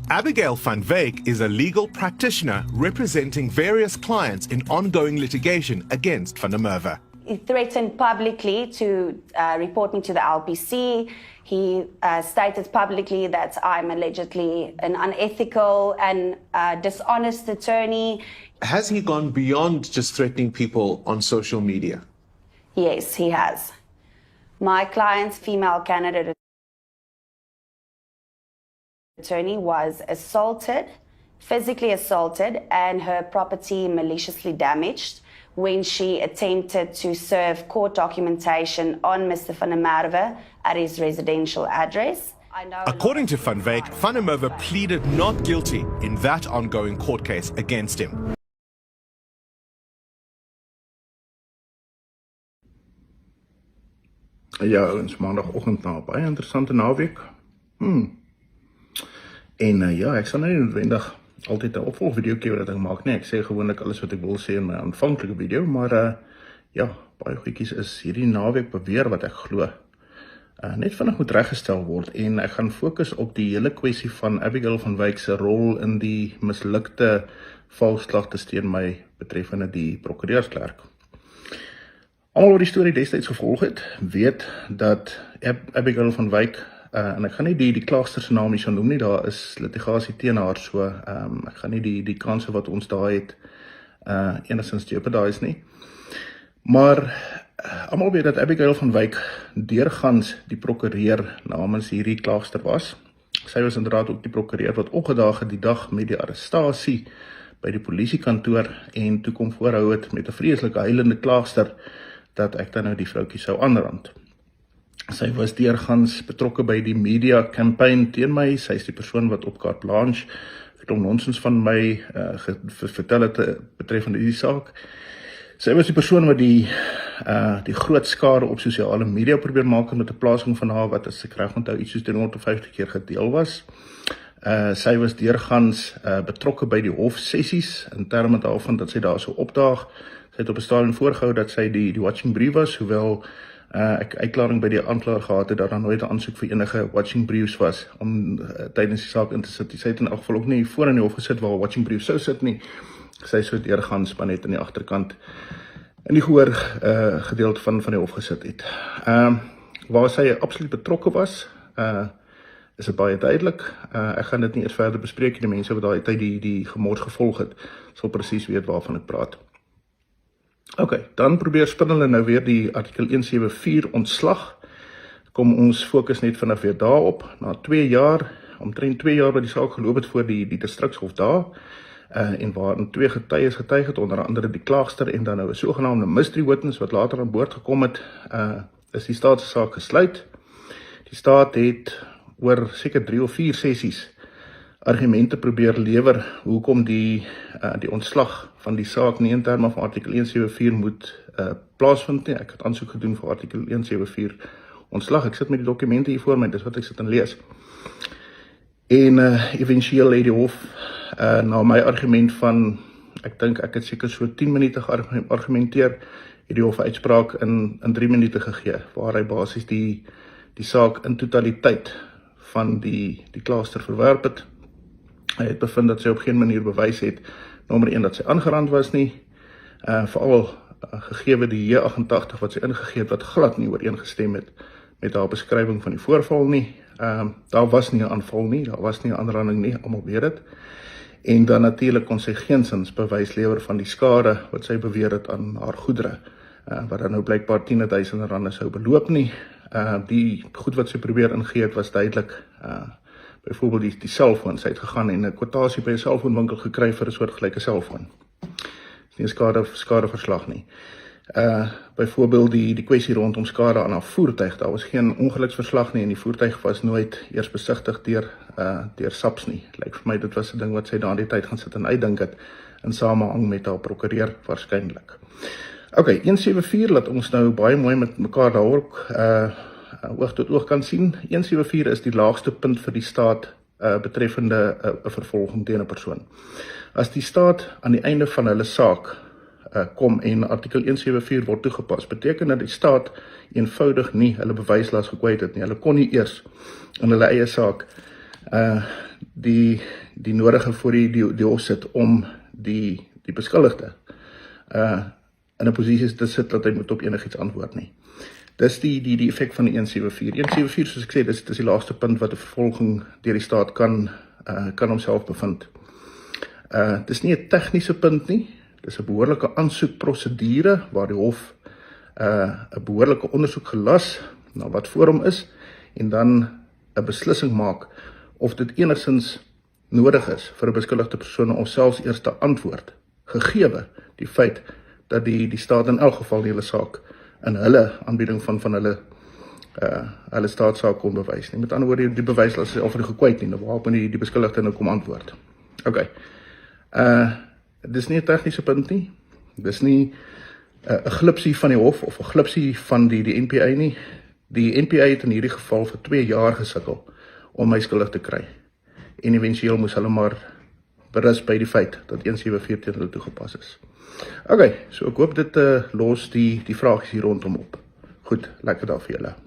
Abigail van Wyk is a legal practitioner representing various clients in ongoing litigation against Van der Merwe. He threatened publicly to report me to the LPC. He stated publicly that I'm allegedly an unethical and dishonest attorney. Has he gone beyond just threatening people on social media? Yes, he has. My client's female candidate attorney was assaulted, physically assaulted, and her property maliciously damaged when she attempted to serve court documentation on Mr. Van der Merwe at his residential address. According to Van Wyk, Van der Merwe pleaded not guilty in that ongoing court case against him. Ja, ons maandagoggend na 'n baie interessante naweek. En ja, ek sal nie noodwendig altyd 'n opvolgvideoetjie wat ek maak nie. Ek sê gewoonlik alles wat ek wil sê in my aanvanklike video, maar ja, baie goedjies is hierdie naweek beweer wat ek glo net vinnig moet reggestel word, en ek gaan fokus op die hele kwessie van Abigail van Wyk se rol in die mislukte valsklagte teen my betreffende die prokureursklerk. Almal wat die storie destyds gevolg het, weet dat Abigail van Wyk, en ek gaan nie die klaagster se naam hier noem nie, daar is litigasie teen haar, so ek gaan nie die kanse wat ons daar het enigstens jeopardize nie. Maar almal weet dat Abigail van Wyk deurgangs die prokureur namens hierdie klaagster was. Sy was inderdaad ook die prokureur wat opgedaag het die dag met die arrestasie by die polisiekantoor en toe kom voorhou het met 'n vreeslike huilende klaagster dat ek dan nou die vroukie sou aanrand. Sy was deurgangs betrokke by die media campaign teen my. Sy is die persoon wat op carte blanche klomp nonsens van my vertel het betreffende die saak. Sy was die persoon wat die groot skare op sosiale media probeer maak met 'n plasing van haar wat as ek reg onthou iets soos 350 keer gedeel was. Sy was deurgangs betrokke by die hofsessies in terme daarvan dat sy daar so opdaag. Sy het op 'n stadium voorgehou dat sy die watching brief was, hoewel ek uitklaring by die aanklaer gehad het dat daar nooit 'n aansoek vir enige watching briefs was om tydens die saak in te sit. Sy het in elk geval ook nie voor in die hof gesit waar 'n watching brief sou sit nie. Sy so deurgangs maar net aan die agterkant in die gehoor gedeelte van die hof gesit het. Waar sy absoluut betrokke was, is dit baie duidelik. Ek gaan dit nie eers verder bespreek nie. Die mense wat daai tyd die gemors gevolg het, sal presies weet waarvan ek praat. Ok, dan probeer spin hulle nou weer die artikel 174 ontslag. Kom ons fokus net vanaf weer daarop. Na 2 jaar, omtrent 2 jaar wat die saak geloop het voor die distrikshof daar, en waarin 2 getuies getuig het, onder andere die klaagster en dan nou 'n sogenaamde mystery witness wat later aan boord gekom het, is die staat se saak gesluit. Die staat het oor seker 3 of 4 sessies argumente probeer lewer hoekom die ontslag van die saak nie in terme van artikel 174 moet plaasvind nie. Ek het aansoek gedoen vir artikel 174 ontslag. Ek sit met die dokumente hier voor my, dis wat ek sit en lees. En eventueel het die hof na my argument van, ek dink ek het seker so 10 minute geargumenteer, het die hof uitspraak in 3 minute gegee, waar hy basies die saak in totaliteit van die klaagster verwerp het. Hy het bevind dat sy op geen manier bewys het, nommer 1, dat sy aangerand was nie, veral gegewe die J88 wat sy ingegee het, wat glad nie ooreengestem het met haar beskrywing van die voorval nie. Daar was nie 'n aanval nie, daar was nie 'n aanranding nie, almal weet dit. En dan natuurlik kon sy geensins bewys lewer van die skade wat sy beweer het aan haar goedere, wat dan nou blykbaar 10.000 rande sou beloop nie. Die goed wat sy probeer ingee het was duidelik, byvoorbeeld die selfoon. Sy het gegaan en 'n kwotasie by 'n selfoonwinkel gekry vir 'n soortgelyke selfoon. Dis nie 'n skadeverslag nie. Byvoorbeeld die kwessie rondom skade aan haar voertuig. Daar was geen ongeluksverslag nie en die voertuig was nooit eers besigtig deur SAPS nie. Lyk vir my dit was 'n ding wat sy daardie tyd gaan sit en uitdink het in samehang met haar prokureur waarskynlik. Ok, 174 laat ons nou baie mooi met mekaar daar ook oog tot oog kan sien. 174 is die laagste punt vir die staat betreffende 'n vervolging teen 'n persoon. As die staat aan die einde van hulle saak kom en artikel 174 word toegepas, beteken dat die staat eenvoudig nie hulle bewyslas gekwyt het nie. Hulle kon nie eers in hulle eie saak die nodige voor die hof sit om die beskuldigde in 'n posisie te sit dat hy moet op enigiets antwoord nie. Dis die effek van die 174. 174, soos ek sê, dis die laaste punt wat 'n vervolging deur die staat kan homself bevind. Dis nie 'n tegniese punt nie, dis 'n behoorlike aansoekprosedure waar die hof 'n behoorlike ondersoek gelas na wat voor hom is en dan 'n beslissing maak of dit enigstens nodig is vir 'n beskuldigde persoon om selfs eers te antwoord, gegeewe die feit dat die staat in elk geval die hele saak in hulle aanbieding van hulle staatssaak kon bewys nie. Met ander woorde, die bewyslas is al vir gekwyt nie, waarop die beskuldigde nou kom antwoord. Okay. Dis nie 'n tegniese punt nie. Dis nie 'n glipsie van die hof of 'n glipsie van die NPA nie. Die NPA het in hierdie geval vir 2 jaar gesukkel om my skuldig te kry. En eventueel moes hulle maar berus by die feit dat 174 teen hulle toegepas is. Okay, so ek hoop dit los die vragies hier rondom op. Goed, lekker dag vir julle.